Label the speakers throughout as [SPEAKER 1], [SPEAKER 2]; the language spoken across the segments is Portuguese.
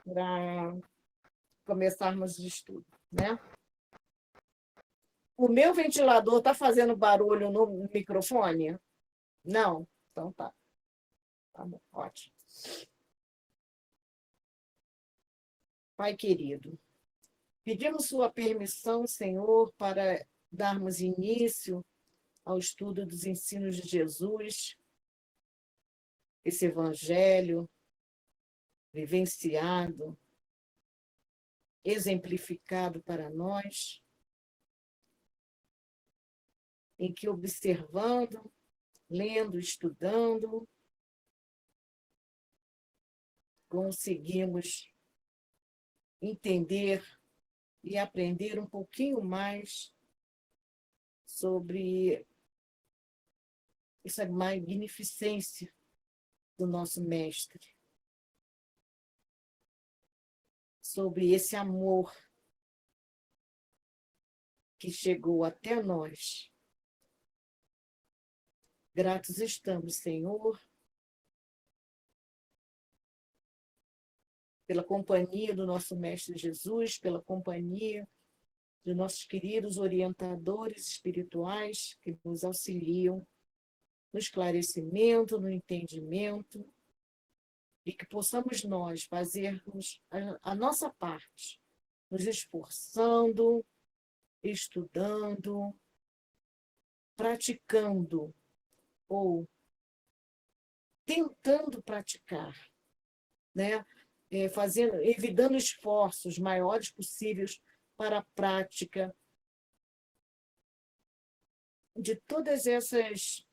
[SPEAKER 1] para começarmos o estudo, né? O meu ventilador está fazendo barulho no microfone? Não? Então tá. Tá bom, ótimo. Pai querido, pedimos sua permissão, Senhor, para darmos início ao estudo dos ensinos de Jesus, esse evangelho vivenciado, exemplificado para nós, em que observando, lendo, estudando, conseguimos entender e aprender um pouquinho mais sobre essa magnificência do nosso Mestre, sobre esse amor que chegou até nós. Gratos estamos, Senhor, pela companhia do nosso Mestre Jesus, pela companhia de nossos queridos orientadores espirituais que nos auxiliam no esclarecimento, no entendimento, e que possamos nós fazermos a nossa parte, nos esforçando, estudando, praticando ou tentando praticar, né? Evitando esforços maiores possíveis para a prática de todas esses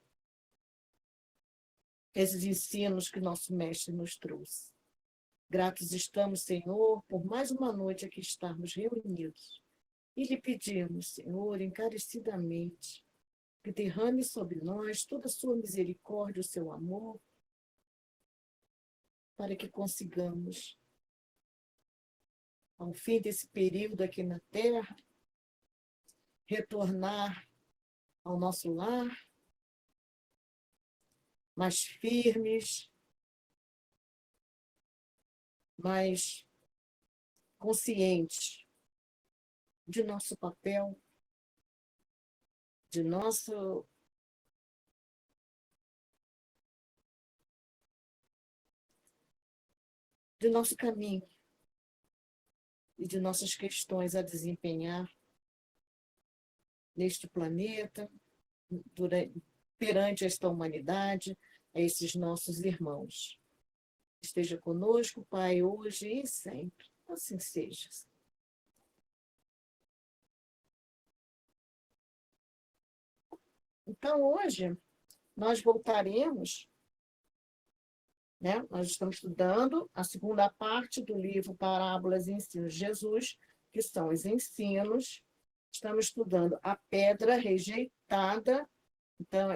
[SPEAKER 1] ensinos que nosso Mestre nos trouxe. Gratos estamos, Senhor, por mais uma noite aqui estarmos reunidos. E lhe pedimos, Senhor, encarecidamente, que derrame sobre nós toda a sua misericórdia, o seu amor, para que consigamos, ao fim desse período aqui na Terra, retornar ao nosso lar, mais firmes, mais conscientes de nosso papel, de nosso caminho e de nossas questões a desempenhar neste planeta, perante esta humanidade, a esses nossos irmãos. Esteja conosco, Pai, hoje e sempre. Assim seja. Então, hoje, nós voltaremos, né? Nós estamos estudando a segunda parte do livro Parábolas e Ensinos de Jesus, que são os ensinos. Estamos estudando a pedra rejeitada. Então,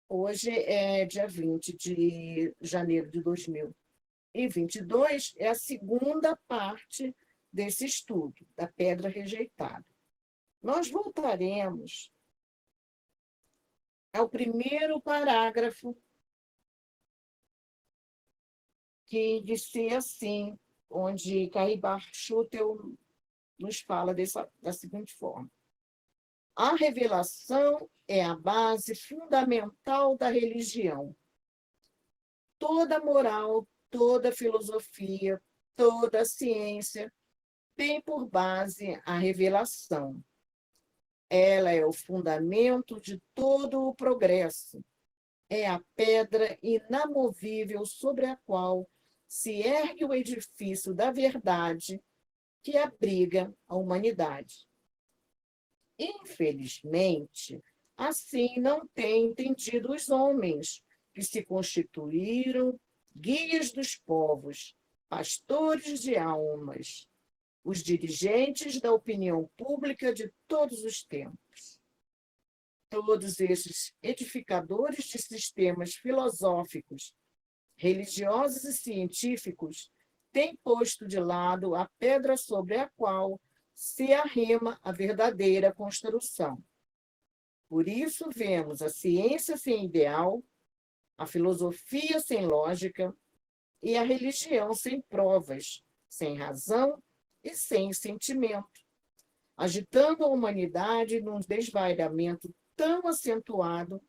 [SPEAKER 1] hoje é dia 20 de janeiro de 2022, é a segunda parte desse estudo, da pedra rejeitada. Nós voltaremos ao primeiro parágrafo, que diz assim, onde Carribar Schutel nos fala da seguinte forma: a revelação é a base fundamental da religião. Toda moral, toda filosofia, toda ciência tem por base a revelação. Ela é o fundamento de todo o progresso. É a pedra inamovível sobre a qual se ergue o edifício da verdade que abriga a humanidade. Infelizmente, assim não têm entendido os homens que se constituíram guias dos povos, pastores de almas, os dirigentes da opinião pública de todos os tempos. Todos esses edificadores de sistemas filosóficos, religiosos e científicos têm posto de lado a pedra sobre a qual se arrima a verdadeira construção. Por isso vemos a ciência sem ideal, a filosofia sem lógica, e a religião sem provas, sem razão e sem sentimento, agitando a humanidade num desvairamento tão acentuado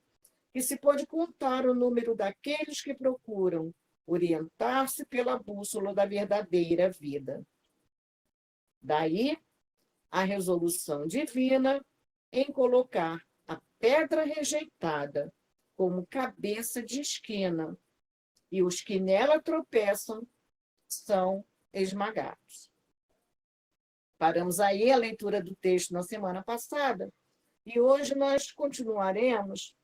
[SPEAKER 1] que se pode contar o número daqueles que procuram orientar-se pela bússola da verdadeira vida. Daí a resolução divina em colocar a pedra rejeitada como cabeça de esquina, e os que nela tropeçam são esmagados. Paramos aí a leitura do texto na semana passada, e hoje nós continuaremos,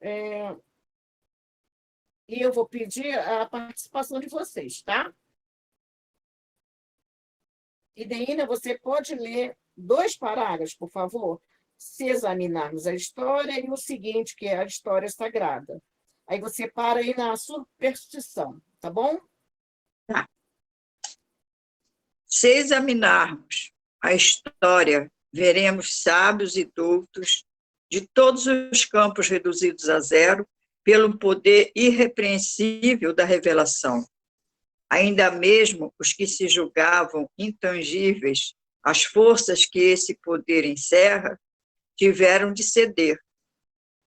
[SPEAKER 1] e eu vou pedir a participação de vocês, tá? Ideína, você pode ler 2 parágrafos, por favor? Se examinarmos a história e o seguinte, que é a história sagrada. Aí você para aí na superstição, tá bom?
[SPEAKER 2] Tá. Se examinarmos a história, veremos sábios e doutos de todos os campos reduzidos a zero pelo poder irrepreensível da revelação. Ainda mesmo os que se julgavam intangíveis, as forças que esse poder encerra, tiveram de ceder.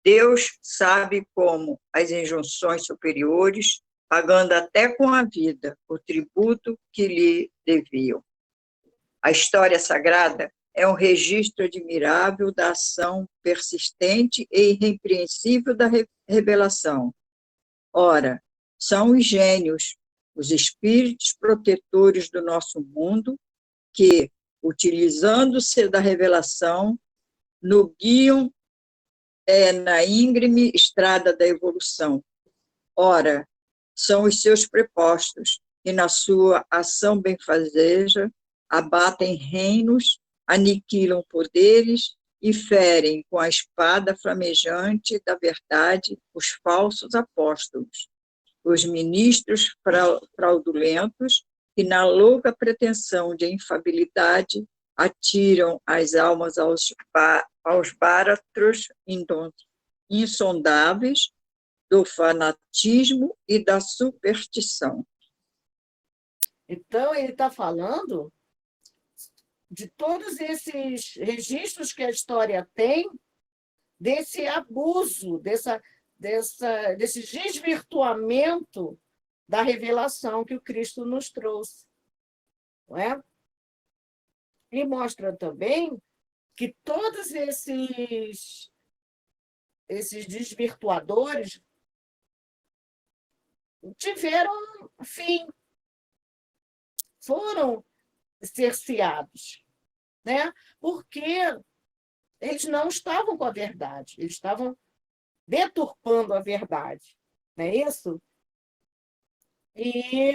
[SPEAKER 2] Deus sabe como as injunções superiores, pagando até com a vida o tributo que lhe deviam. A história sagrada é um registro admirável da ação persistente e irrepreensível da revelação. Ora, são os gênios, os espíritos protetores do nosso mundo, que, utilizando-se da revelação, nos guiam na íngreme estrada da evolução. Ora, são os seus prepostos, que na sua ação benfazeja abatem reinos, aniquilam poderes e ferem com a espada flamejante da verdade os falsos apóstolos, os ministros fraudulentos que, na louca pretensão de infabilidade, atiram as almas aos báratros insondáveis do fanatismo e da superstição.
[SPEAKER 1] Então, ele está falando de todos esses registros que a história tem, desse abuso, desse desvirtuamento da revelação que o Cristo nos trouxe. Não é? E mostra também que todos esses desvirtuadores tiveram fim, foram cerceados, né? Porque eles não estavam com a verdade, eles estavam deturpando a verdade, não é isso? E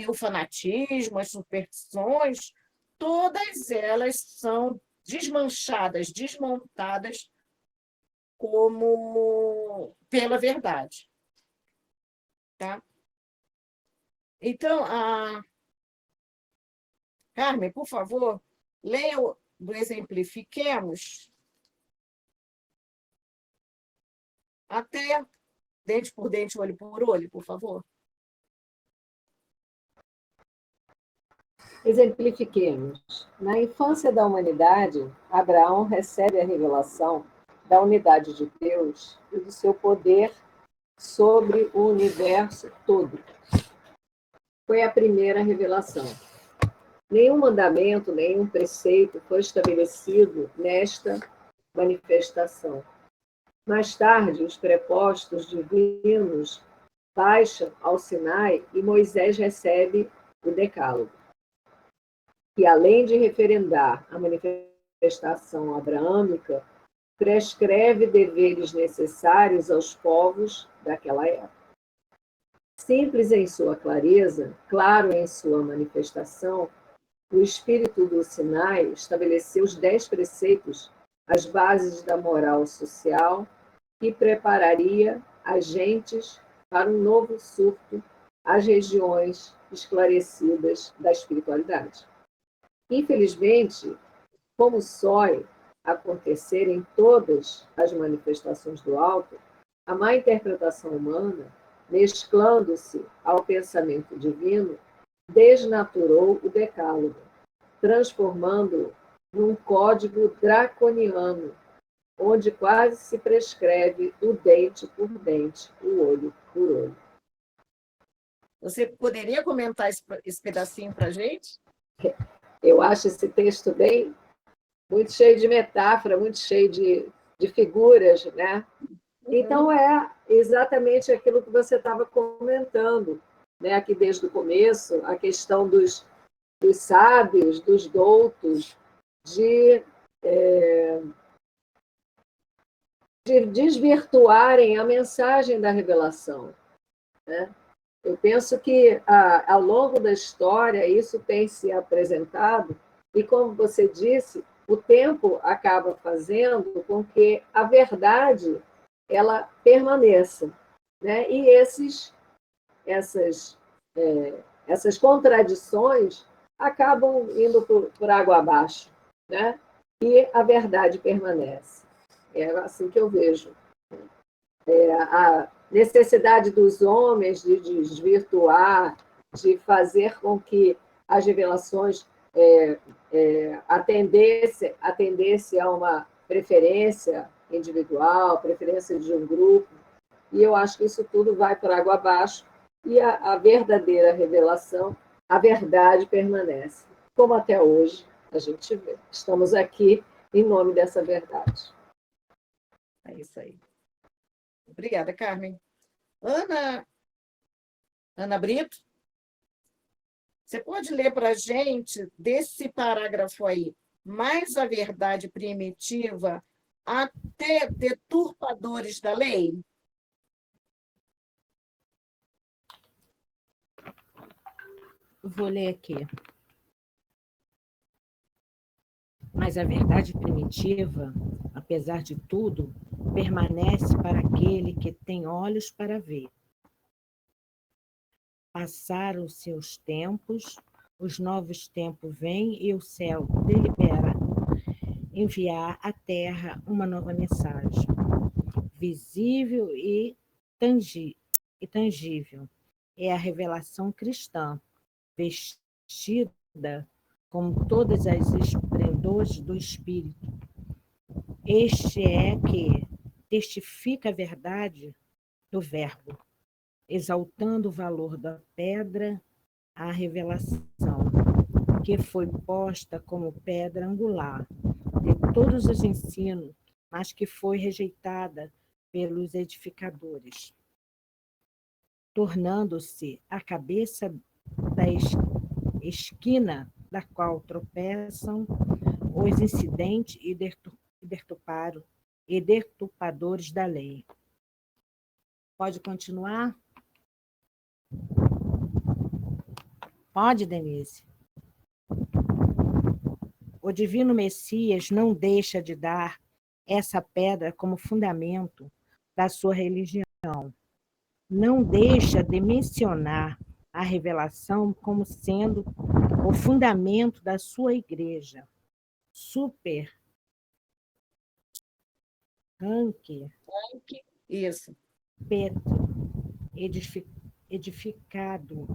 [SPEAKER 1] o fanatismo, as superstições, todas elas são desmanchadas, desmontadas como pela verdade. Tá? Então, Carmen, por favor, leia do Exemplifiquemos até dente por dente, olho por olho, por favor.
[SPEAKER 3] Exemplifiquemos. Na infância da humanidade, Abraão recebe a revelação da unidade de Deus e do seu poder sobre o universo todo. Foi a primeira revelação. Nenhum mandamento, nenhum preceito foi estabelecido nesta manifestação. Mais tarde, os prepostos divinos baixam ao Sinai e Moisés recebe o Decálogo, que, além de referendar a manifestação abraâmica, prescreve deveres necessários aos povos daquela época. Simples em sua clareza, claro em sua manifestação, o espírito do Sinai estabeleceu os 10 preceitos, as bases da moral social, que prepararia as gentes para um novo surto às regiões esclarecidas da espiritualidade. Infelizmente, como sói acontecer em todas as manifestações do alto, a má interpretação humana mesclando-se ao pensamento divino, desnaturou o Decálogo, transformando-o num código draconiano, onde quase se prescreve o dente por dente, o olho por olho.
[SPEAKER 1] Você poderia comentar esse pedacinho para a gente?
[SPEAKER 3] Eu acho esse texto bem, muito cheio de metáfora, muito cheio de figuras, né? Então, é exatamente aquilo que você estava comentando, né? Aqui desde o começo, a questão dos sábios, dos doutos, de desvirtuarem a mensagem da revelação, né? Eu penso que, ao longo da história, isso tem se apresentado, e, como você disse, o tempo acaba fazendo com que a verdade ela permaneça, né? E essas contradições acabam indo por água abaixo, né? E a verdade permanece. É assim que eu vejo. A necessidade dos homens de desvirtuar, de fazer com que as revelações atendesse a uma preferência individual, preferência de um grupo, e eu acho que isso tudo vai por água abaixo, e a verdadeira revelação, a verdade permanece, como até hoje a gente vê. Estamos aqui em nome dessa verdade.
[SPEAKER 1] É isso aí. Obrigada, Carmen. Ana Brito, você pode ler para a gente, desse parágrafo aí, mais a verdade primitiva até deturpadores da lei?
[SPEAKER 4] Vou ler aqui. Mas a verdade primitiva, apesar de tudo, permanece para aquele que tem olhos para ver. Passaram os seus tempos, os novos tempos vêm e o céu delibera enviar à terra uma nova mensagem, visível e tangível. É a revelação cristã, vestida como todas as esplendores do Espírito. Este é que testifica a verdade do Verbo, exaltando o valor da pedra, a revelação, que foi posta como pedra angular de todos os ensinos, mas que foi rejeitada pelos edificadores, tornando-se a cabeça da esquina da qual tropeçam os incidentes e deturpadores da lei. Pode continuar? Pode, Denise. O divino Messias não deixa de dar essa pedra como fundamento da sua religião. Não deixa de mencionar a revelação como sendo o fundamento da sua igreja. Super Ranque,
[SPEAKER 1] Isso.
[SPEAKER 4] Petro, edificado.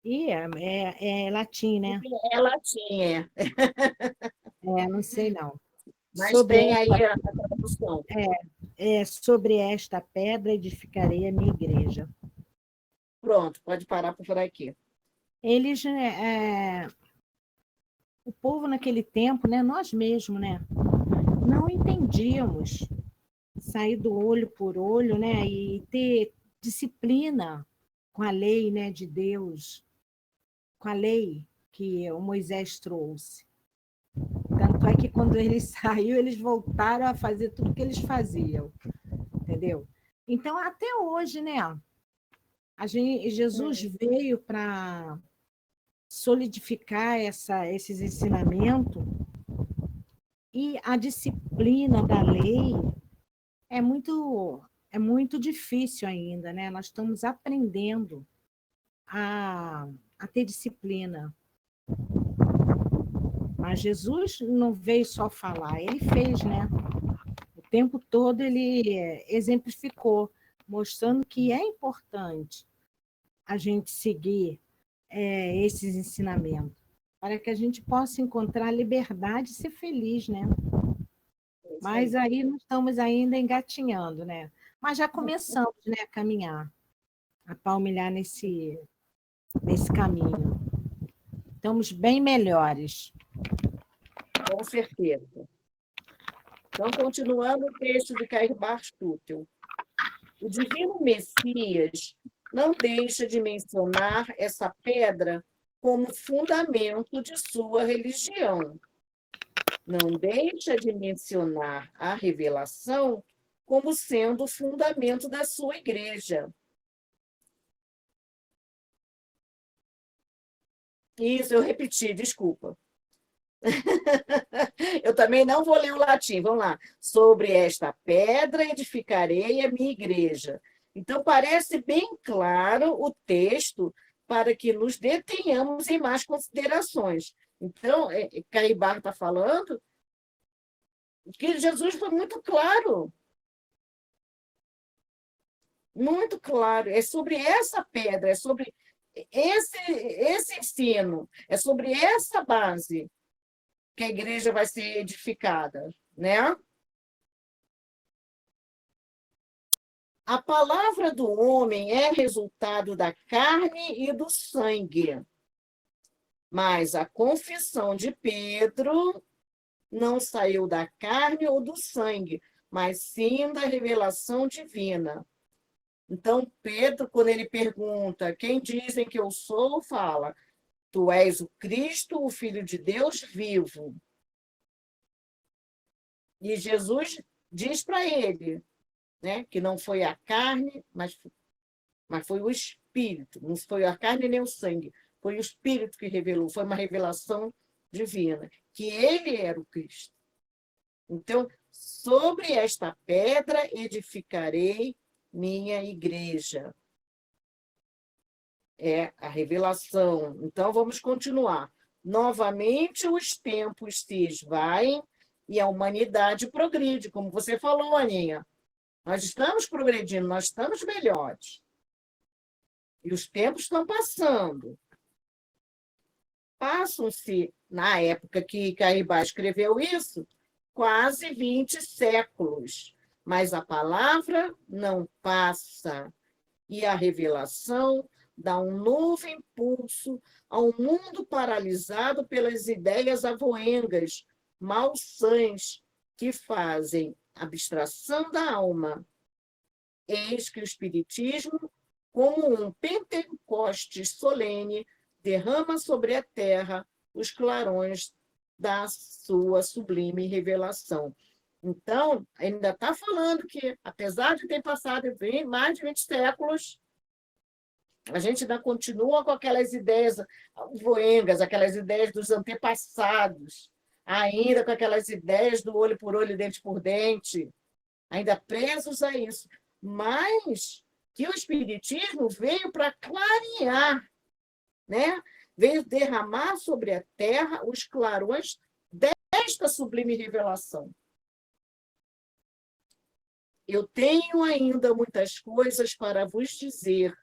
[SPEAKER 4] E é latim, né?
[SPEAKER 1] É latim, é.
[SPEAKER 4] Não sei não.
[SPEAKER 1] Mas tem aí a tradução.
[SPEAKER 4] Sobre esta pedra edificarei a minha igreja.
[SPEAKER 1] Pronto, pode parar por aqui.
[SPEAKER 4] Eles, o povo naquele tempo, né, nós mesmos, né, não entendíamos sair do olho por olho, né, e ter disciplina com a lei, né, de Deus, com a lei que o Moisés trouxe. Tanto é que quando ele saiu, eles voltaram a fazer tudo que eles faziam, entendeu? Então, até hoje, né, Jesus veio para solidificar esses ensinamentos, e a disciplina da lei é muito difícil ainda, né? Nós estamos aprendendo a ter disciplina. Mas Jesus não veio só falar, ele fez, né? O tempo todo ele exemplificou, mostrando que é importante a gente seguir esses ensinamentos, para que a gente possa encontrar liberdade e ser feliz, né? Mas aí nós estamos ainda engatinhando, né? Mas já começamos, né, a caminhar, a palmilhar nesse caminho. Estamos bem melhores.
[SPEAKER 1] Com certeza. Então, continuando o texto de Cair Barstútil. O divino Messias não deixa de mencionar essa pedra como fundamento de sua religião. Não deixa de mencionar a revelação como sendo o fundamento da sua igreja. Isso, eu repeti, desculpa. Eu também não vou ler o latim, vamos lá. Sobre esta pedra edificarei a minha igreja. Então, parece bem claro o texto para que nos detenhamos em mais considerações. Então, Caibar está falando que Jesus foi muito claro. Muito claro. É sobre essa pedra, é sobre esse ensino, é sobre essa base que a igreja vai ser edificada, né? A palavra do homem é resultado da carne e do sangue, mas a confissão de Pedro não saiu da carne ou do sangue, mas sim da revelação divina. Então, Pedro, quando ele pergunta quem dizem que eu sou, fala: tu és o Cristo, o Filho de Deus vivo. E Jesus diz para ele, né, que não foi a carne, mas foi o Espírito. Não foi a carne nem o sangue, foi o Espírito que revelou, foi uma revelação divina, que ele era o Cristo. Então, sobre esta pedra edificarei minha igreja. É a revelação. Então, vamos continuar. Novamente, os tempos se esvaem e a humanidade progride, como você falou, Aninha. Nós estamos progredindo, nós estamos melhores. E os tempos estão passando. Passam-se, na época que Caibá escreveu isso, quase 20 séculos. Mas a palavra não passa. E a revelação dá um novo impulso ao mundo paralisado pelas ideias avoengas, malsãs, que fazem abstração da alma. Eis que o Espiritismo, como um Pentecostes solene, derrama sobre a terra os clarões da sua sublime revelação. Então, ainda está falando que, apesar de ter passado mais de 20 séculos, a gente ainda continua com aquelas ideias voengas, aquelas ideias dos antepassados, ainda com aquelas ideias do olho por olho, dente por dente, ainda presos a isso. Mas que o Espiritismo veio para clarear, né? Veio derramar sobre a terra os clarões desta sublime revelação. Eu tenho ainda muitas coisas para vos dizer,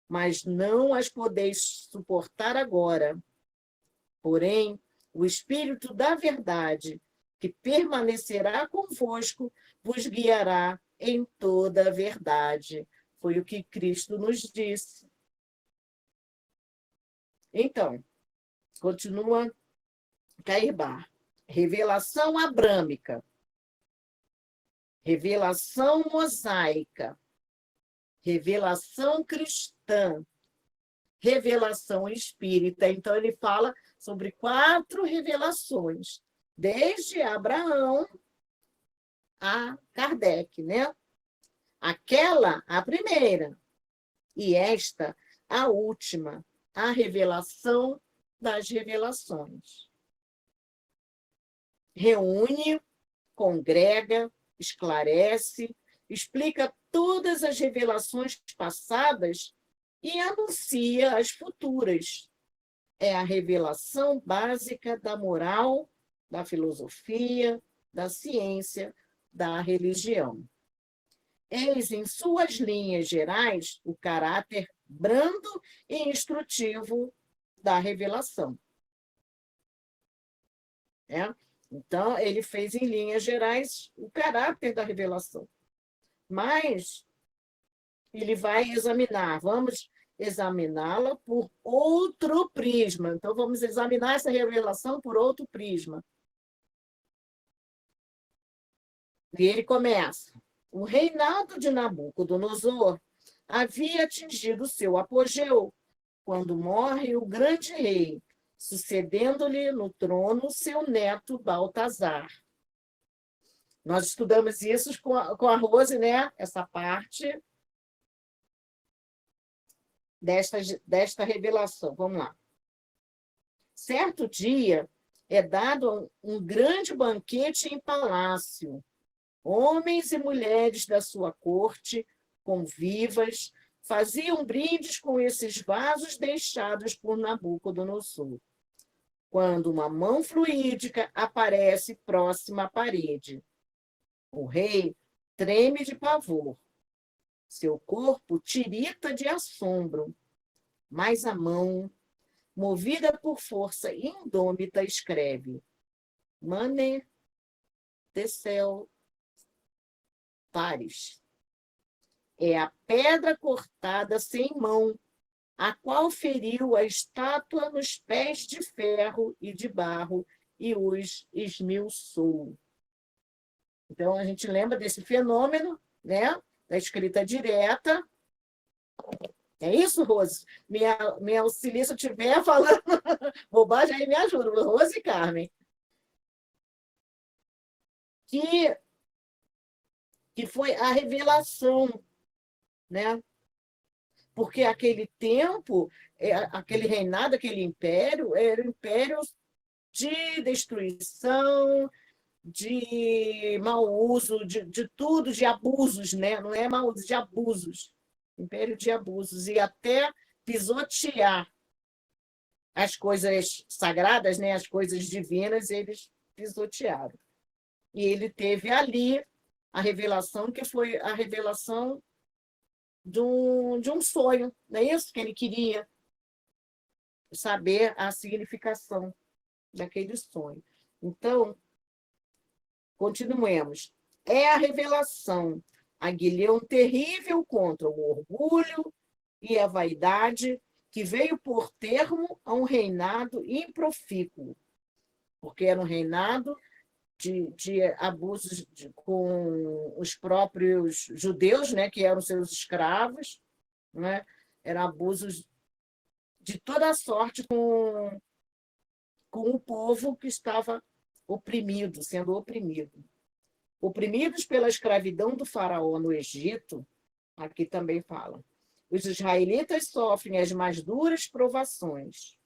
[SPEAKER 1] mas não as podeis suportar agora. Porém, o Espírito da verdade, que permanecerá convosco, vos guiará em toda a verdade. Foi o que Cristo nos disse. Então, continua Cairbar. Revelação abrâmica. Revelação mosaica. Revelação cristã. Revelação espírita. Então, ele fala sobre 4 revelações, desde Abraão a Kardec, né? Aquela, a primeira, e esta, a última, a revelação das revelações. Reúne, congrega, esclarece, explica todas as revelações passadas e anuncia as futuras. É a revelação básica da moral, da filosofia, da ciência, da religião. Eis em suas linhas gerais o caráter brando e instrutivo da revelação. Então, ele fez em linhas gerais o caráter da revelação. Mas ele vai examinar, vamos examiná-la por outro prisma. Então, vamos examinar essa revelação por outro prisma. E ele começa. O reinado de Nabucodonosor havia atingido seu apogeu quando morre o grande rei, sucedendo-lhe no trono seu neto Baltazar. Nós estudamos isso com a Rose, né? Essa parte desta revelação. Vamos lá. Certo dia é dado um grande banquete em palácio. Homens e mulheres da sua corte, convivas, faziam brindes com esses vasos deixados por Nabucodonosor, quando uma mão fluídica aparece próxima à parede. O rei treme de pavor. Seu corpo tirita de assombro, mas a mão, movida por força indômita, escreve: Mane Tessel Pares. É a pedra cortada sem mão, a qual feriu a estátua nos pés de ferro e de barro e os esmiuçou. Então, a gente lembra desse fenômeno, né? Da escrita direta. É isso, Rose? Me auxilia se eu estiver falando bobagem, aí me ajuda, Rose e Carmen. Que foi a revelação, né? Porque aquele tempo, aquele reinado, aquele império, era um império de destruição, de mau uso, de tudo, de abusos, né? Não é mau uso, de abusos. Império de abusos. E até pisotear as coisas sagradas, né? As coisas divinas, eles pisotearam. E ele teve ali a revelação, que foi a revelação de um sonho, não é isso que ele queria? Saber a significação daquele sonho. Então, continuemos. É a revelação, aguilhão terrível contra o orgulho e a vaidade, que veio por termo a um reinado improfícuo, porque era um reinado de abusos com os próprios judeus, né, que eram seus escravos, né? Eram abusos de toda sorte com o povo que estava oprimido, sendo oprimido. Oprimidos pela escravidão do faraó no Egito, aqui também fala, os israelitas sofrem as mais duras provações.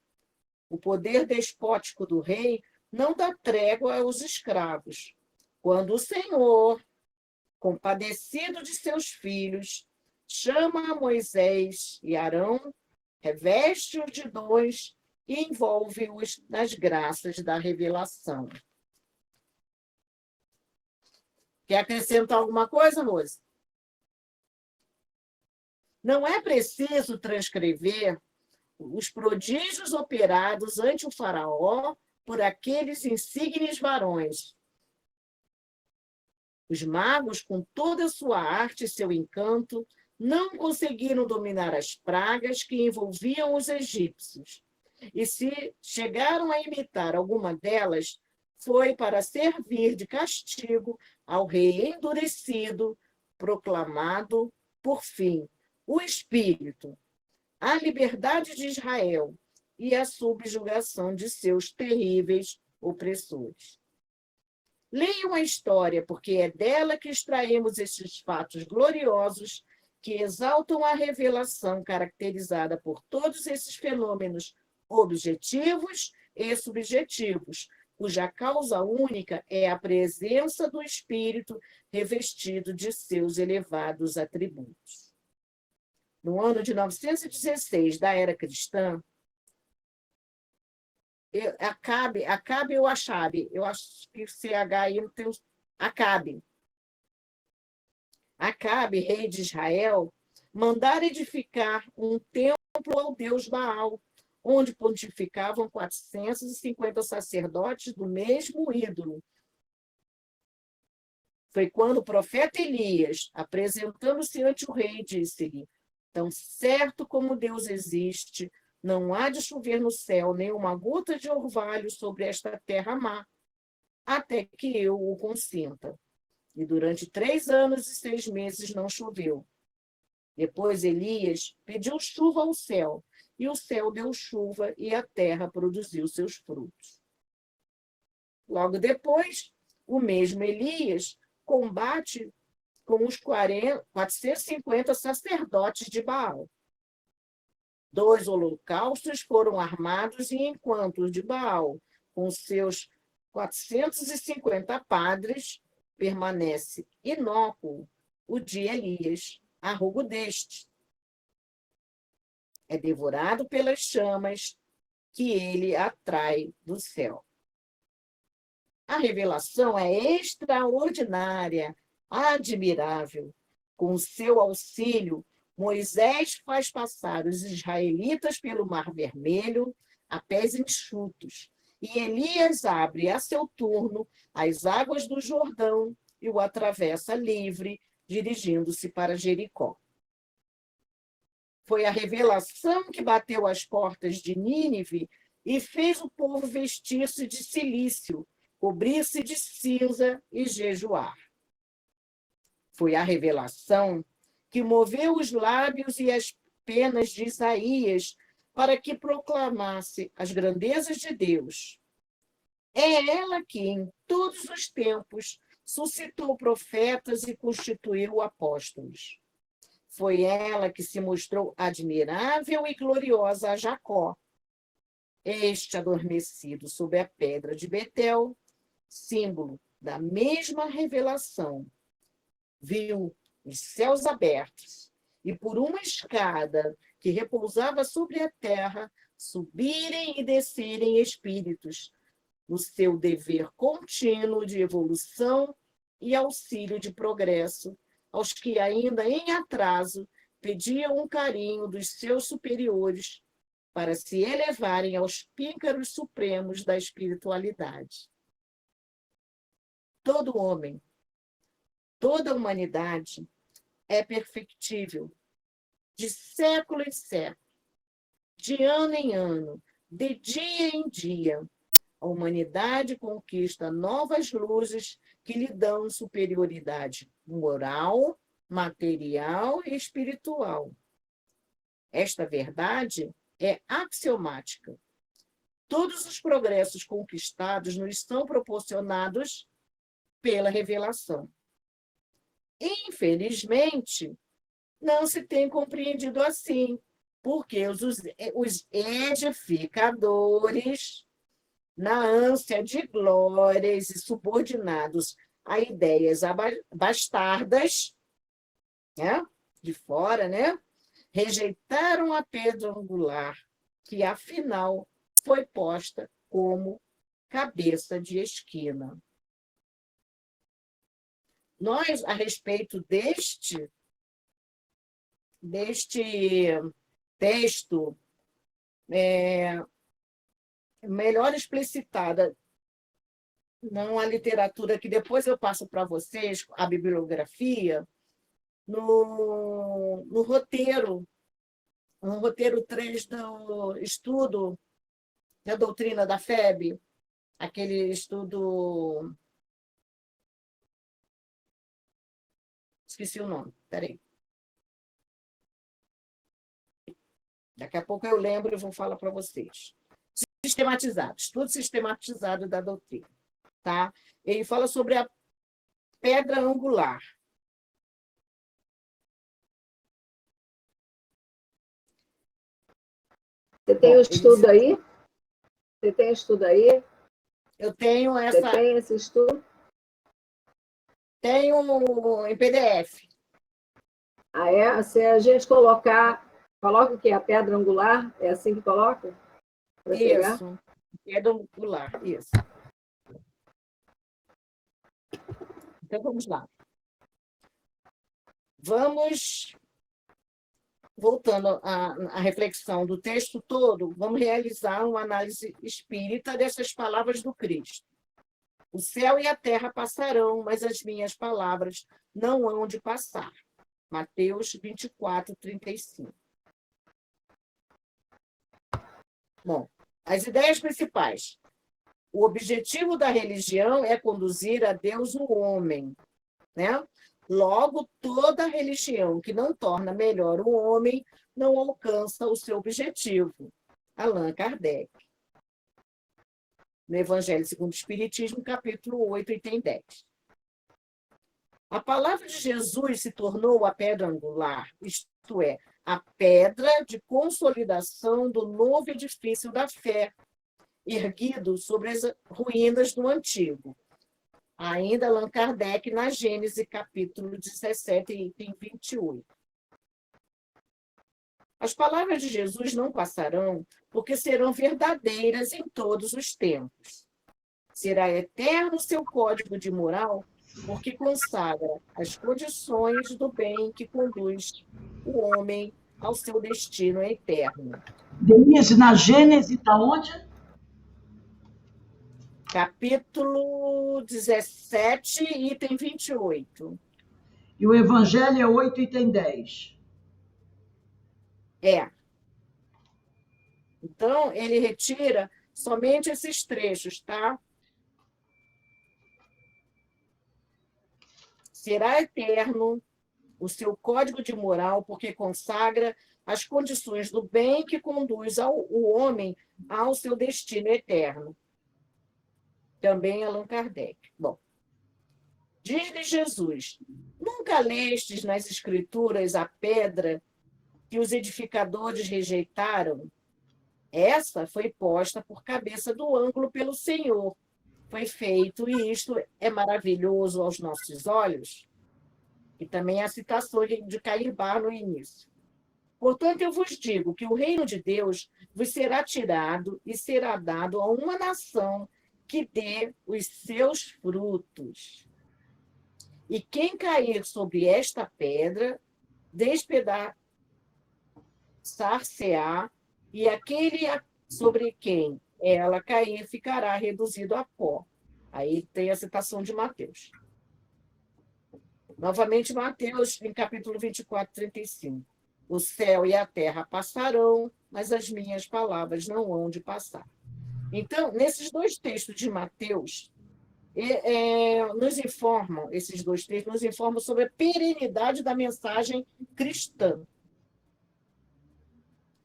[SPEAKER 1] O poder despótico do rei não dá trégua aos escravos. Quando o Senhor, compadecido de seus filhos, chama a Moisés e Arão, reveste-os de dons e envolve-os nas graças da revelação. Quer acrescentar alguma coisa, Rose? Não é preciso transcrever os prodígios operados ante o faraó por aqueles insignes varões. Os magos, com toda a sua arte e seu encanto, não conseguiram dominar as pragas que envolviam os egípcios. E se chegaram a imitar alguma delas, foi para servir de castigo ao rei endurecido, proclamado, por fim, o Espírito, a liberdade de Israel e a subjugação de seus terríveis opressores. Leiam a história, porque é dela que extraímos esses fatos gloriosos que exaltam a revelação caracterizada por todos esses fenômenos objetivos e subjetivos, cuja causa única é a presença do Espírito revestido de seus elevados atributos. No ano de 916 da era cristã, Acabe ou Achabe, eu acho que CH aí não tem Acabe, Acabe, rei de Israel, mandara edificar um templo ao deus Baal, onde pontificavam 450 sacerdotes do mesmo ídolo. Foi quando o profeta Elias, apresentando-se ante o rei, disse-lhe: tão certo como Deus existe, não há de chover no céu nem uma gota de orvalho sobre esta terra má, até que eu o consinta. E durante 3 anos e 6 meses não choveu. Depois Elias pediu chuva ao céu, e o céu deu chuva, e a terra produziu seus frutos. Logo depois, o mesmo Elias combate com os 450 sacerdotes de Baal. 2 holocaustos foram armados, e enquanto os de Baal, com seus 450 padres, permanece inócuo, o de Elias, arrugo deste, é devorado pelas chamas que ele atrai do céu. A revelação é extraordinária, admirável. Com seu auxílio, Moisés faz passar os israelitas pelo Mar Vermelho a pés enxutos, e Elias abre a seu turno as águas do Jordão e o atravessa livre, dirigindo-se para Jericó. Foi a revelação que bateu às portas de Nínive e fez o povo vestir-se de cilício, cobrir-se de cinza e jejuar. Foi a revelação que moveu os lábios e as penas de Isaías para que proclamasse as grandezas de Deus. É ela que, em todos os tempos, suscitou profetas e constituiu apóstolos. Foi ela que se mostrou admirável e gloriosa a Jacó, este adormecido sob a pedra de Betel, símbolo da mesma revelação. Viu os céus abertos e, por uma escada que repousava sobre a terra, subirem e descerem espíritos, no seu dever contínuo de evolução e auxílio de progresso, aos que ainda em atraso pediam um carinho dos seus superiores para se elevarem aos píncaros supremos da espiritualidade. Todo homem, toda a humanidade é perfectível, de século em século, de ano em ano, de dia em dia. A humanidade conquista novas luzes que lhe dão superioridade moral, material e espiritual. Esta verdade é axiomática. Todos os progressos conquistados nos são proporcionados pela revelação. Infelizmente, não se tem compreendido assim, porque os edificadores, na ânsia de glórias e subordinados a ideias bastardas, né, de fora, né, rejeitaram a pedra angular, que afinal foi posta como cabeça de esquina. Nós, a respeito deste texto, melhor explicitada numa literatura que depois eu passo para vocês, a bibliografia, no roteiro 3 do estudo da doutrina da FEB, aquele estudo... Esqueci o nome, peraí. Daqui a pouco eu lembro e vou falar para vocês. Sistematizado, estudo sistematizado da doutrina. Tá? Ele fala sobre a pedra angular.
[SPEAKER 3] Você tem o estudo aí? Você tem estudo aí?
[SPEAKER 1] Eu tenho
[SPEAKER 3] Você tem esse estudo?
[SPEAKER 1] Tenho em PDF.
[SPEAKER 3] Ah, é? Se a gente coloca o que? A pedra angular? É assim que coloca?
[SPEAKER 1] Isso. Pedra angular, isso. Então, vamos lá. Vamos, voltando à reflexão do texto todo, vamos realizar uma análise espírita dessas palavras do Cristo. O céu e a terra passarão, mas as minhas palavras não hão de passar. Mateus 24, 35. Bom, as ideias principais. O objetivo da religião é conduzir a Deus o homem, né? Logo, toda religião que não torna melhor o homem não alcança o seu objetivo. Allan Kardec. No Evangelho segundo o Espiritismo, capítulo 8, item 10. A palavra de Jesus se tornou a pedra angular, isto é, a pedra de consolidação do novo edifício da fé, erguido sobre as ruínas do antigo. Ainda Allan Kardec, na Gênese, capítulo 17, item 28. As palavras de Jesus não passarão, porque serão verdadeiras em todos os tempos. Será eterno seu código de moral, porque consagra as condições do bem que conduz o homem ao seu destino eterno.
[SPEAKER 5] Denise, na Gênese está onde?
[SPEAKER 1] Capítulo 17, item 28.
[SPEAKER 5] E o Evangelho é 8, item 10.
[SPEAKER 1] É. Então, ele retira somente esses trechos, tá? Será eterno o seu código de moral, porque consagra as condições do bem que conduz o homem ao seu destino eterno. Também Allan Kardec. Bom, diz-lhe Jesus: nunca lestes nas Escrituras a pedra que os edificadores rejeitaram? Essa foi posta por cabeça do ângulo pelo Senhor. Foi feito, e isto é maravilhoso aos nossos olhos. E também a citação de Cairbar no início. Portanto, eu vos digo que o reino de Deus vos será tirado e será dado a uma nação que dê os seus frutos. E quem cair sobre esta pedra, despedaçar-se-á, e aquele sobre quem ela cair ficará reduzido a pó. Aí tem a citação de Mateus. Novamente, Mateus, em capítulo 24, 35. O céu e a terra passarão, mas as minhas palavras não hão de passar. Então, nesses dois textos de Mateus, esses dois textos nos informam sobre a perenidade da mensagem cristã,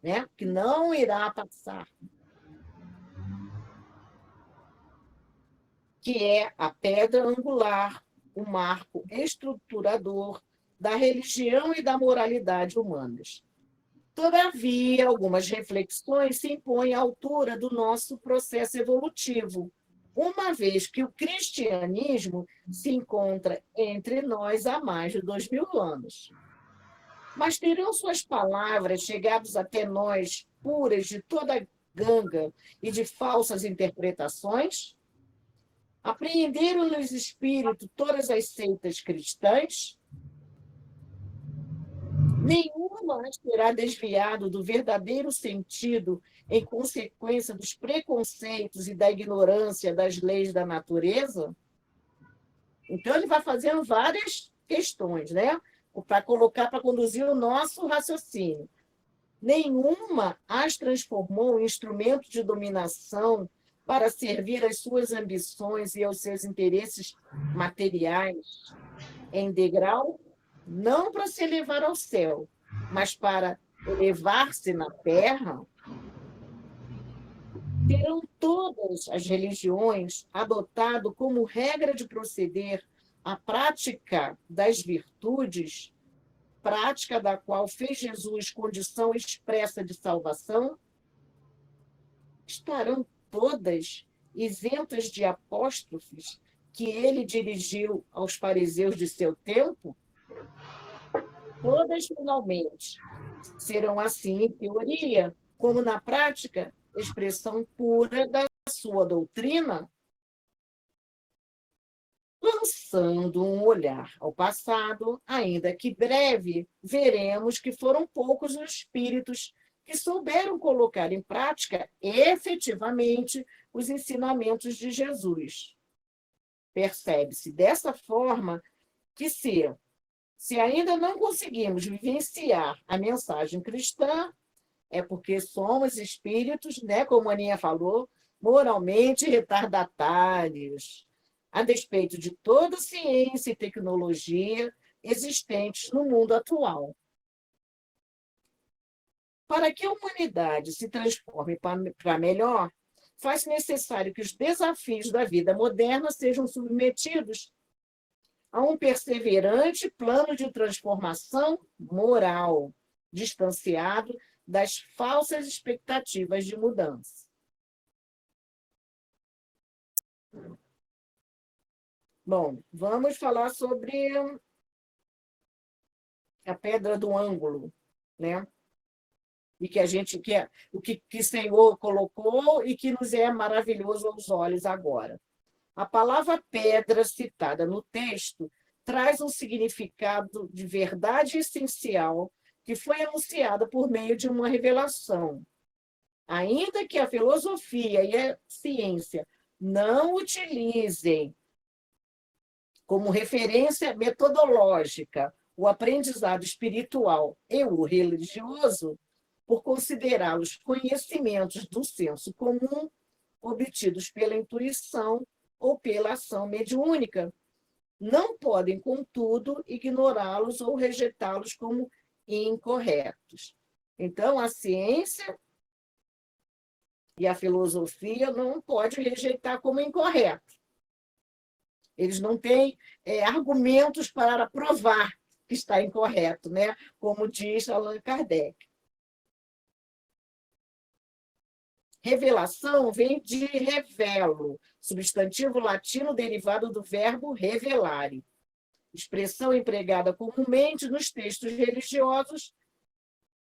[SPEAKER 1] né? Que não irá passar. Que é a pedra angular, o marco estruturador da religião e da moralidade humanas. Todavia, algumas reflexões se impõem à altura do nosso processo evolutivo, uma vez que o cristianismo se encontra entre nós há mais de 2000 anos. Mas terão suas palavras chegadas até nós puras de toda ganga e de falsas interpretações? Apreenderam nos espíritos todas as seitas cristãs? Nenhuma as terá desviado do verdadeiro sentido em consequência dos preconceitos e da ignorância das leis da natureza? Então, ele vai fazendo várias questões, né? Para colocar, para conduzir o nosso raciocínio. Nenhuma as transformou em instrumento de dominação para servir às suas ambições e aos seus interesses materiais, em degrau, não para se elevar ao céu, mas para elevar-se na terra. Terão todas as religiões adotado como regra de proceder a prática das virtudes, prática da qual fez Jesus condição expressa de salvação? Estarão todas isentas de apóstrofes que ele dirigiu aos fariseus de seu tempo? Todas, finalmente, serão assim, em teoria, como na prática, expressão pura da sua doutrina? Lançando um olhar ao passado, ainda que breve, veremos que foram poucos os espíritos que souberam colocar em prática efetivamente os ensinamentos de Jesus. Percebe-se dessa forma que se ainda não conseguimos vivenciar a mensagem cristã, é porque somos espíritos, né, como a Aninha falou, moralmente retardatários, a despeito de toda a ciência e tecnologia existentes no mundo atual. Para que a humanidade se transforme para melhor, faz necessário que os desafios da vida moderna sejam submetidos a um perseverante plano de transformação moral, distanciado das falsas expectativas de mudança. Bom, vamos falar sobre a pedra do ângulo, né? E que a gente quer, o que o Senhor colocou e que nos é maravilhoso aos olhos agora. A palavra pedra citada no texto traz um significado de verdade essencial que foi anunciada por meio de uma revelação. Ainda que a filosofia e a ciência não utilizem como referência metodológica o aprendizado espiritual e o religioso, por considerá-los conhecimentos do senso comum obtidos pela intuição ou pela ação mediúnica, não podem, contudo, ignorá-los ou rejeitá-los como incorretos. Então, a ciência e a filosofia não podem rejeitar como incorreto. Eles não têm argumentos para provar que está incorreto, né? Como diz Allan Kardec. Revelação vem de revelo, substantivo latino derivado do verbo revelare, expressão empregada comumente nos textos religiosos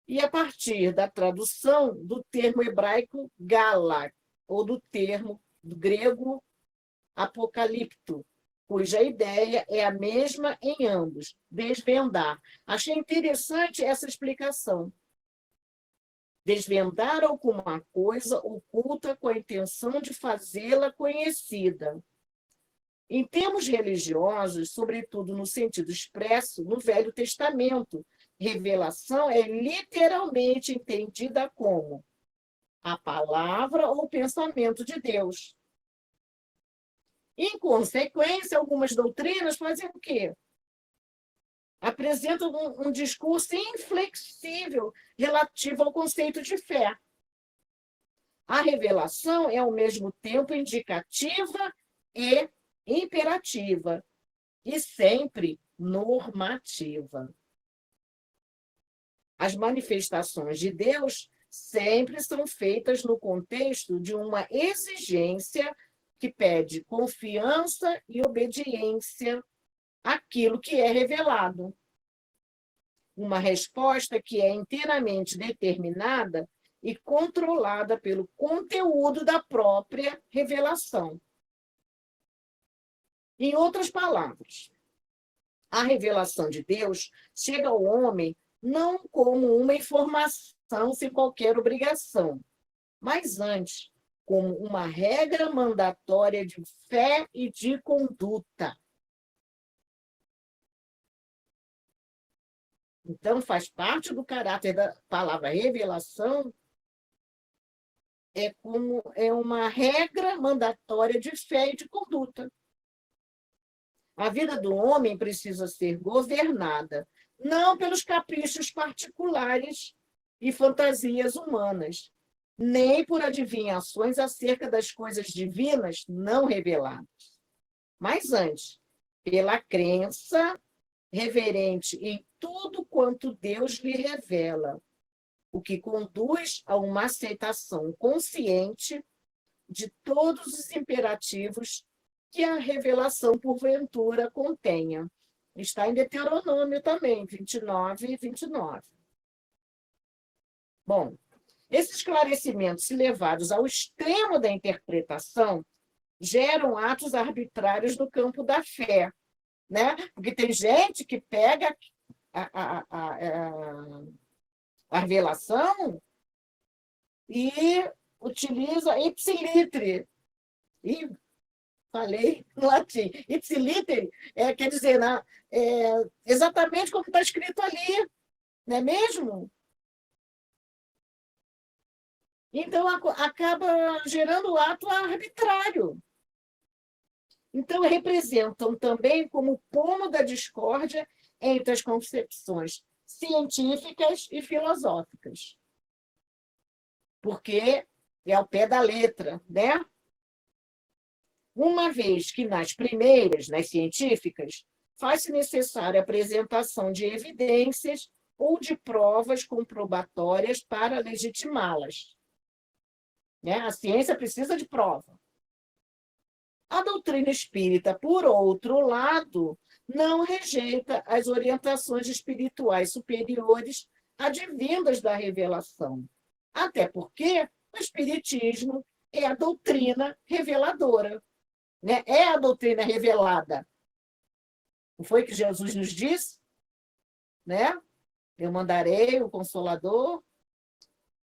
[SPEAKER 1] e a partir da tradução do termo hebraico gala, ou do termo grego apocalipto, cuja ideia é a mesma em ambos, desvendar. Achei interessante essa explicação. Desvendar alguma coisa oculta com a intenção de fazê-la conhecida. Em termos religiosos, sobretudo no sentido expresso no Velho Testamento, revelação é literalmente entendida como a palavra ou pensamento de Deus. Em consequência, algumas doutrinas fazem o quê? Apresentam um discurso inflexível relativo ao conceito de fé. A revelação é, ao mesmo tempo, indicativa e imperativa, e sempre normativa. As manifestações de Deus sempre são feitas no contexto de uma exigência que pede confiança e obediência àquilo que é revelado. Uma resposta que é inteiramente determinada e controlada pelo conteúdo da própria revelação. Em outras palavras, a revelação de Deus chega ao homem não como uma informação sem qualquer obrigação, mas antes, como uma regra mandatória de fé e de conduta. Então, faz parte do caráter da palavra revelação, é uma regra mandatória de fé e de conduta. A vida do homem precisa ser governada, não pelos caprichos particulares e fantasias humanas, nem por adivinhações acerca das coisas divinas não reveladas, mas antes, pela crença reverente em tudo quanto Deus lhe revela, o que conduz a uma aceitação consciente de todos os imperativos que a revelação, porventura, contenha. Está em Deuteronômio também, 29 e 29. Bom, esses esclarecimentos levados ao extremo da interpretação geram atos arbitrários no campo da fé, né? Porque tem gente que pega a revelação e utiliza ipsiliter. E falei no latim. Ipsiliter quer dizer exatamente como está escrito ali, não é mesmo? Então, acaba gerando o ato arbitrário. Então, representam também como pomo da discórdia entre as concepções científicas e filosóficas. Porque é ao pé da letra, né? Uma vez que nas primeiras, nas científicas, faz-se necessária a apresentação de evidências ou de provas comprobatórias para legitimá-las. Né? A ciência precisa de prova. A doutrina espírita, por outro lado, não rejeita as orientações espirituais superiores advindas da revelação. Até porque o espiritismo é a doutrina reveladora, né? É a doutrina revelada. Não foi que Jesus nos disse? Né? Eu mandarei o Consolador,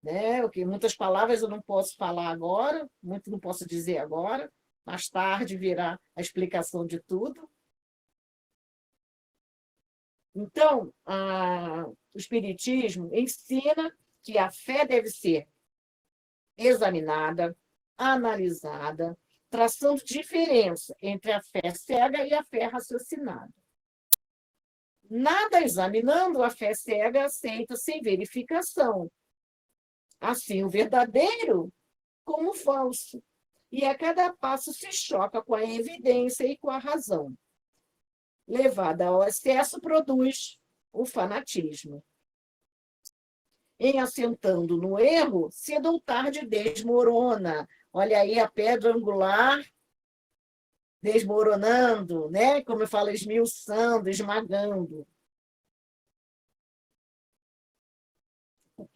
[SPEAKER 1] né? Muitas palavras eu não posso falar agora, muito não posso dizer agora, mais tarde virá a explicação de tudo. Então, o Espiritismo ensina que a fé deve ser examinada, analisada, traçando diferença entre a fé cega e a fé raciocinada. Nada examinando, a fé cega aceita sem verificação. Assim, o verdadeiro como o falso. E a cada passo se choca com a evidência e com a razão. Levada ao excesso, produz o fanatismo. Em assentando no erro, cedo ou tarde desmorona. Olha aí a pedra angular desmoronando, né? Como eu falo, esmiuçando, esmagando.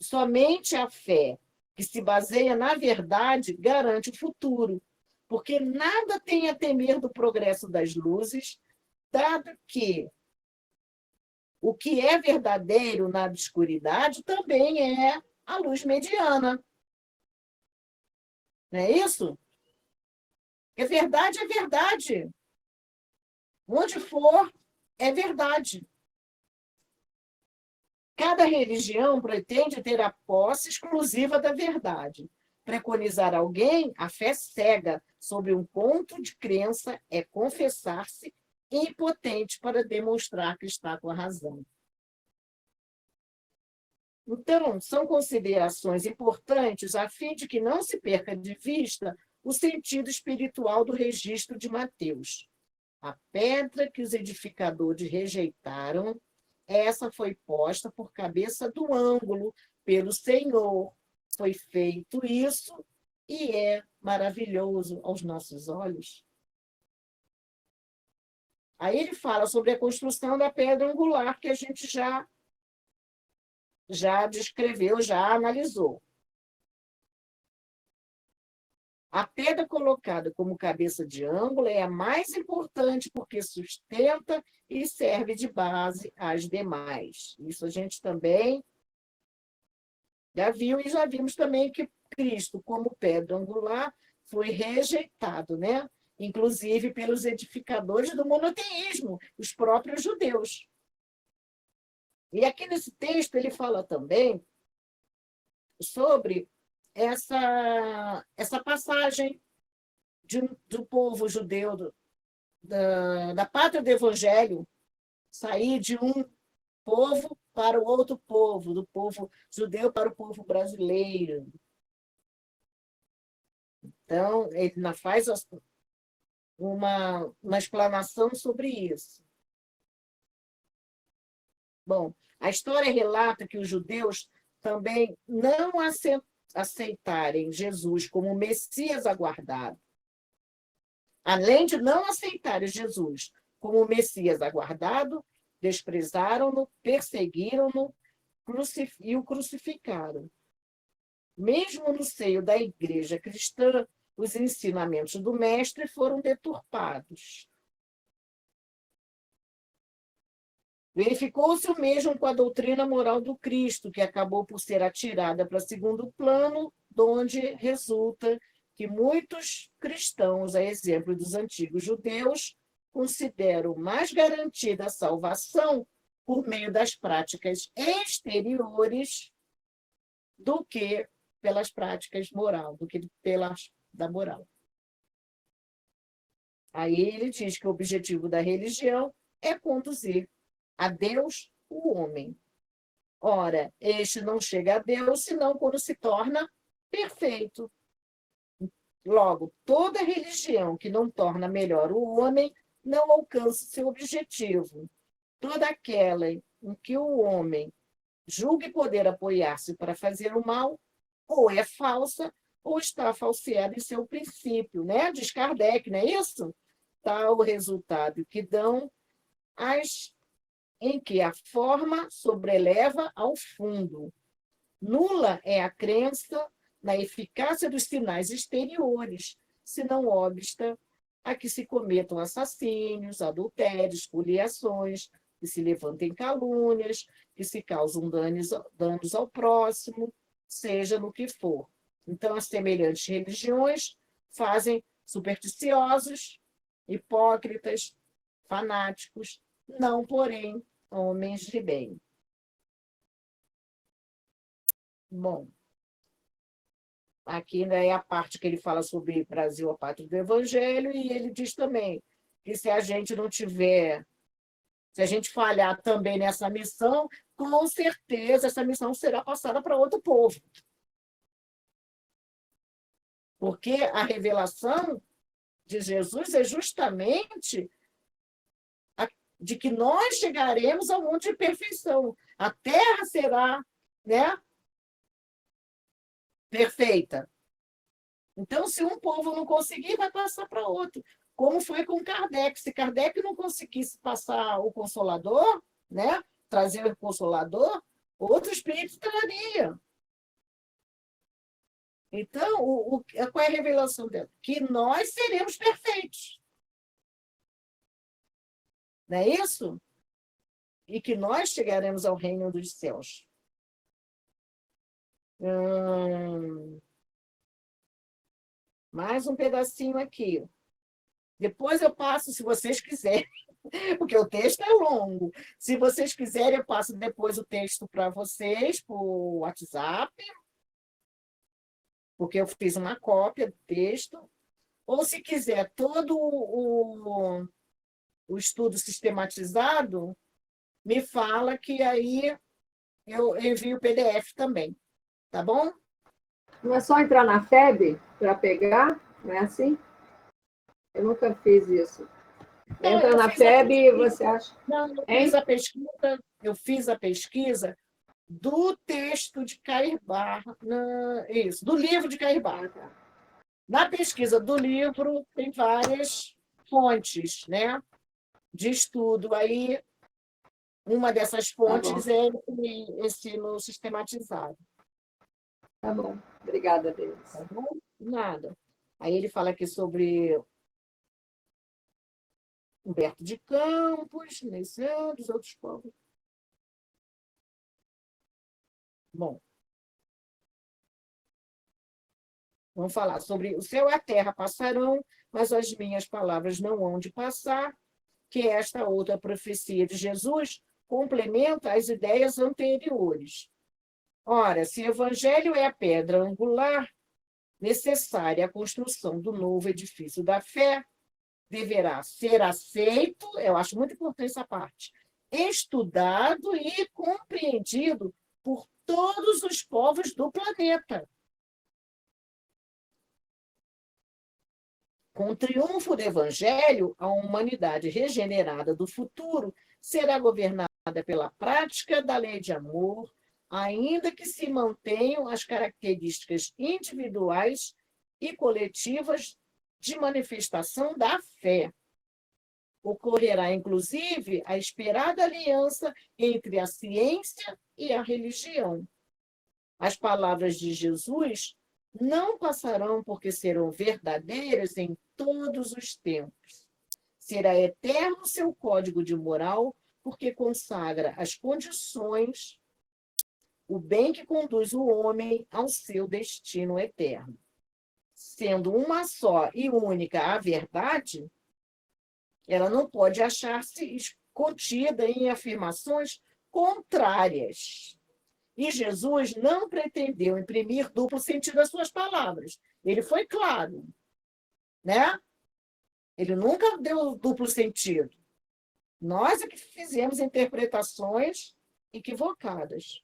[SPEAKER 1] Somente a fé que se baseia na verdade garante o futuro, porque nada tem a temer do progresso das luzes, dado que o que é verdadeiro na obscuridade também é a luz mediana. Não é isso? É verdade. Onde for, é verdade. Cada religião pretende ter a posse exclusiva da verdade. Preconizar alguém, a fé cega sobre um ponto de crença é confessar-se impotente para demonstrar que está com a razão. Então, são considerações importantes a fim de que não se perca de vista o sentido espiritual do registro de Mateus. A pedra que os edificadores rejeitaram, essa foi posta por cabeça do ângulo pelo Senhor. Foi feito isso e é maravilhoso aos nossos olhos. Aí ele fala sobre a construção da pedra angular, que a gente já descreveu, já analisou. A pedra colocada como cabeça de ângulo é a mais importante porque sustenta e serve de base às demais. Isso a gente também já viu e já vimos também que Cristo, como pedra angular, foi rejeitado, né? Inclusive pelos edificadores do monoteísmo, os próprios judeus. E aqui nesse texto ele fala também sobre essa passagem do povo judeu, da pátria do Evangelho, sair de um povo para o outro povo, do povo judeu para o povo brasileiro. Então, ele faz uma explanação sobre isso. Bom, a história relata que os judeus também não aceitarem Jesus como o Messias aguardado. Além de não aceitarem Jesus como o Messias aguardado, desprezaram-no, perseguiram-no e o crucificaram. Mesmo no seio da igreja cristã, os ensinamentos do mestre foram deturpados. Verificou-se o mesmo com a doutrina moral do Cristo, que acabou por ser atirada para segundo plano, donde resulta que muitos cristãos, a exemplo dos antigos judeus, consideram mais garantida a salvação por meio das práticas exteriores do que pelas práticas moral, do que da moral. Aí ele diz que o objetivo da religião é conduzir a Deus o homem. Ora, este não chega a Deus senão quando se torna perfeito. Logo, toda religião que não torna melhor o homem não alcança seu objetivo. Toda aquela em que o homem julgue poder apoiar-se para fazer o mal, ou é falsa, ou está falseada em seu princípio, né? Diz Kardec, não é isso? Tal resultado que dão as em que a forma sobreleva ao fundo. Nula é a crença na eficácia dos sinais exteriores, se não obsta a que se cometam assassínios, adultérios, espoliações, que se levantem calúnias, que se causam danos ao próximo, seja no que for. Então, as semelhantes religiões fazem supersticiosos, hipócritas, fanáticos, não, porém, homens de bem. Bom, aqui é a parte que ele fala sobre Brasil, a pátria do Evangelho, e ele diz também que se a gente não tiver, se a gente falhar também nessa missão, com certeza essa missão será passada para outro povo. Porque a revelação de Jesus é justamente de que nós chegaremos ao mundo de perfeição. A terra será, né, perfeita. Então, se um povo não conseguir, vai passar para outro. Como foi com Kardec. Se Kardec não conseguisse passar o Consolador, né, trazer o Consolador, outro espírito traria. Então, qual é a revelação dela? Que nós seremos perfeitos. Não é isso? E que nós chegaremos ao reino dos céus. Mais um pedacinho aqui. Depois eu passo, se vocês quiserem, porque o texto é longo. Se vocês quiserem, eu passo depois o texto para vocês, por WhatsApp, porque eu fiz uma cópia do texto. Ou, se quiser, todo o estudo sistematizado, me fala que aí eu envio o PDF também. Tá bom?
[SPEAKER 3] Não é só entrar na FEB para pegar? Não é assim? Eu nunca fiz isso. Entra na FEB e você acha...
[SPEAKER 1] Não, eu fiz a pesquisa do texto de Cair Barra, isso, do livro de Cair Barra. Na pesquisa do livro, tem várias fontes, né, de estudo. Aí, uma dessas fontes é esse no sistematizado.
[SPEAKER 3] Tá bom. Obrigada, Deus.
[SPEAKER 1] Tá bom? Nada. Aí ele fala aqui sobre Humberto de Campos, dos outros povos. Bom. Vamos falar sobre o céu e a terra passarão, mas as minhas palavras não hão de passar, que esta outra profecia de Jesus complementa as ideias anteriores. Ora, se o evangelho é a pedra angular necessária à construção do novo edifício da fé, deverá ser aceito, eu acho muito importante essa parte, estudado e compreendido por todos os povos do planeta. Com o triunfo do Evangelho, a humanidade regenerada do futuro será governada pela prática da lei de amor, ainda que se mantenham as características individuais e coletivas de manifestação da fé. Ocorrerá, inclusive, a esperada aliança entre a ciência e a religião. As palavras de Jesus não passarão porque serão verdadeiras em todos os tempos. Será eterno o seu código de moral, porque consagra as condições, o bem que conduz o homem ao seu destino eterno. Sendo uma só e única a verdade, ela não pode achar-se contida em afirmações contrárias. E Jesus não pretendeu imprimir duplo sentido às suas palavras. Ele foi claro, né? Ele nunca deu duplo sentido. Nós é que fizemos interpretações equivocadas.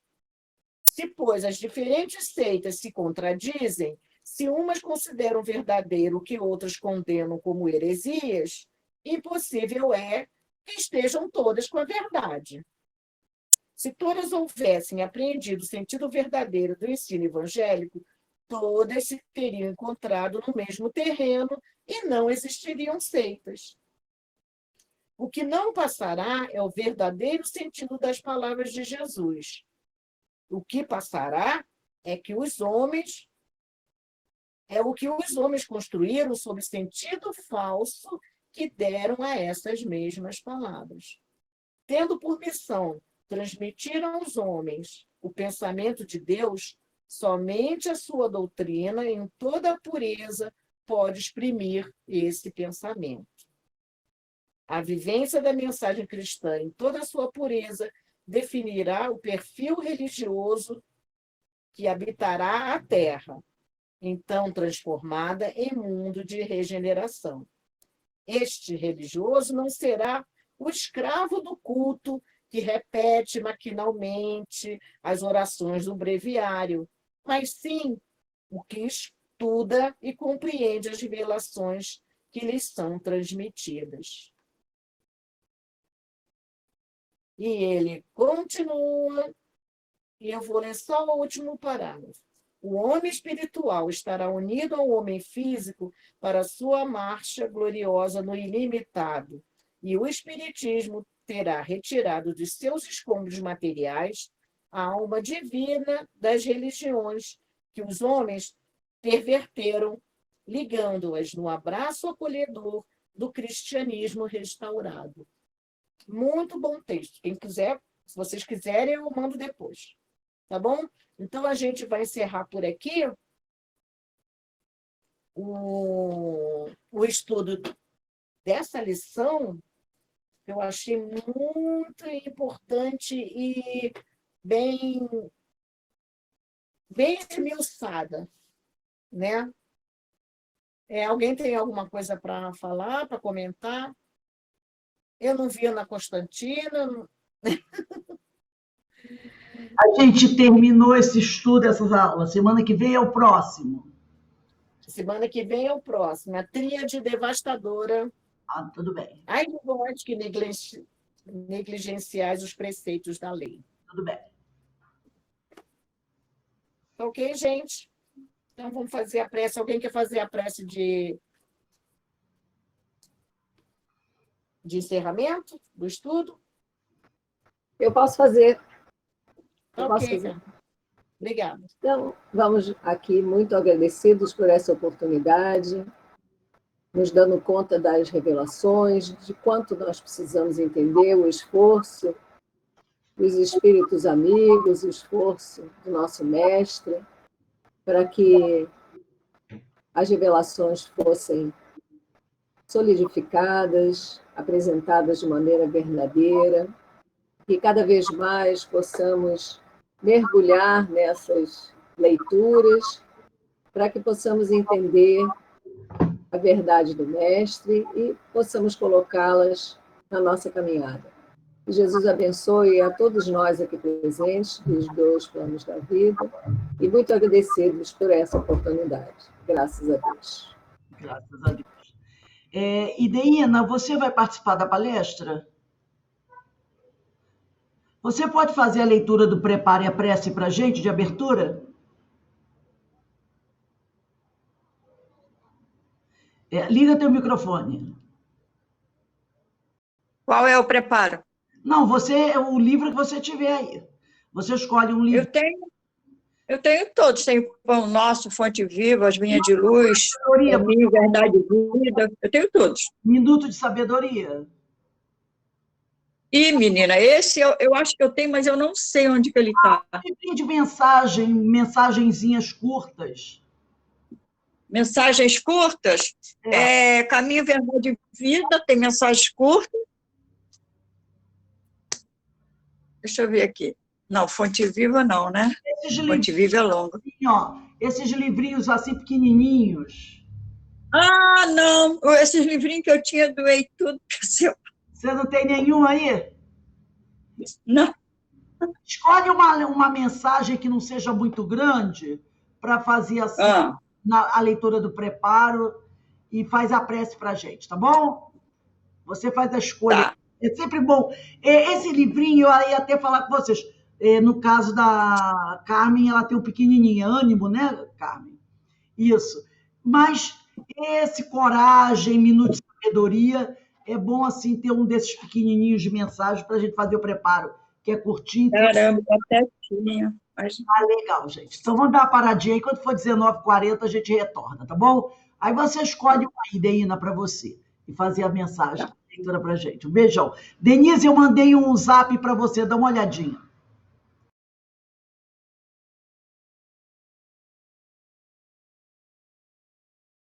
[SPEAKER 1] Se, pois, as diferentes seitas se contradizem, se umas consideram verdadeiro o que outras condenam como heresias, impossível é que estejam todas com a verdade. Se todas houvessem apreendido o sentido verdadeiro do ensino evangélico, todas se teriam encontrado no mesmo terreno e não existiriam seitas. O que não passará é o verdadeiro sentido das palavras de Jesus. O que passará é o que os homens construíram sob sentido falso que deram a essas mesmas palavras. Tendo por missão transmitir aos homens o pensamento de Deus, somente a sua doutrina, em toda a pureza, pode exprimir esse pensamento. A vivência da mensagem cristã, em toda a sua pureza, definirá o perfil religioso que habitará a Terra, então transformada em mundo de regeneração. Este religioso não será o escravo do culto que repete maquinalmente as orações do breviário, mas sim o que estuda e compreende as revelações que lhes são transmitidas. E ele continua, e eu vou ler só o último parágrafo. O homem espiritual estará unido ao homem físico para sua marcha gloriosa no ilimitado, e o espiritismo terá retirado de seus escombros materiais a alma divina das religiões que os homens perverteram, ligando-as no abraço acolhedor do cristianismo restaurado. Muito bom texto. Quem quiser, se vocês quiserem, eu mando depois. Tá bom? Então, a gente vai encerrar por aqui o estudo dessa lição, que eu achei muito importante e bem esmiuçada, né? Alguém tem alguma coisa para falar, para comentar? Eu não vi Ana Constantina.
[SPEAKER 5] A gente terminou esse estudo, essas aulas. Semana que vem é o próximo.
[SPEAKER 1] Semana que vem é o próximo. A tríade devastadora.
[SPEAKER 5] Tudo bem.
[SPEAKER 1] Ai, de vós que negligenciais os preceitos da lei.
[SPEAKER 5] Tudo bem.
[SPEAKER 1] Ok, gente? Então, vamos fazer a prece. Alguém quer fazer a prece de encerramento do estudo?
[SPEAKER 3] Eu posso fazer.
[SPEAKER 1] Ok. Obrigada.
[SPEAKER 3] Então, vamos aqui muito agradecidos por essa oportunidade, nos dando conta das revelações, de quanto nós precisamos entender o esforço dos espíritos amigos, o esforço do nosso mestre, para que as revelações fossem solidificadas, apresentadas de maneira verdadeira, que cada vez mais possamos mergulhar nessas leituras, para que possamos entender a verdade do Mestre e possamos colocá-las na nossa caminhada. Que Jesus abençoe a todos nós aqui presentes, dos dois planos da vida, e muito agradecidos por essa oportunidade. Graças a Deus.
[SPEAKER 5] Graças a Deus. Ideína, você vai participar da palestra? Você pode fazer a leitura do Prepare a Prece para a gente, de abertura? Liga teu microfone.
[SPEAKER 2] Qual é o preparo?
[SPEAKER 5] Não, o livro que você tiver aí. Você escolhe um livro.
[SPEAKER 2] Eu tenho todos, tem Pão Nosso, Fonte Viva, As Vinhas de Luz,
[SPEAKER 5] Sabedoria,
[SPEAKER 2] Caminho, Verdade e Vida, eu tenho todos.
[SPEAKER 5] Minuto de Sabedoria.
[SPEAKER 2] E, menina, esse eu acho que eu tenho, mas eu não sei onde que ele está.
[SPEAKER 5] Livrinho de mensagem, mensagenzinhas curtas.
[SPEAKER 2] Mensagens curtas, Caminho, Verdade e Vida, tem mensagens curtas. Deixa eu ver aqui. Não, Fonte Viva não, né? Fonte Viva é longa.
[SPEAKER 5] Ó, esses livrinhos assim pequenininhos.
[SPEAKER 2] Ah, não! Esses livrinhos que eu tinha, doei tudo para você.
[SPEAKER 5] Você não tem nenhum aí?
[SPEAKER 2] Não.
[SPEAKER 5] Escolhe uma mensagem que não seja muito grande para fazer assim a leitura do preparo e faz a prece para a gente, tá bom? Você faz a escolha.
[SPEAKER 2] Tá.
[SPEAKER 5] É sempre bom. Esse livrinho, eu ia até falar com vocês. No caso da Carmen, ela tem um pequenininho, ânimo, né, Carmen? Isso. Mas esse Coragem, Minuto de Sabedoria, é bom assim ter um desses pequenininhos de mensagem para a gente fazer o preparo, que é curtinho.
[SPEAKER 2] Caramba, até tinha. Mas...
[SPEAKER 5] legal, gente. Então vamos dar uma paradinha aí. Quando for 19h40, a gente retorna, tá bom? Aí você escolhe uma ideia para você e fazer a mensagem, a leitura para a gente. Um beijão. Denise, eu mandei um zap para você, dá uma olhadinha.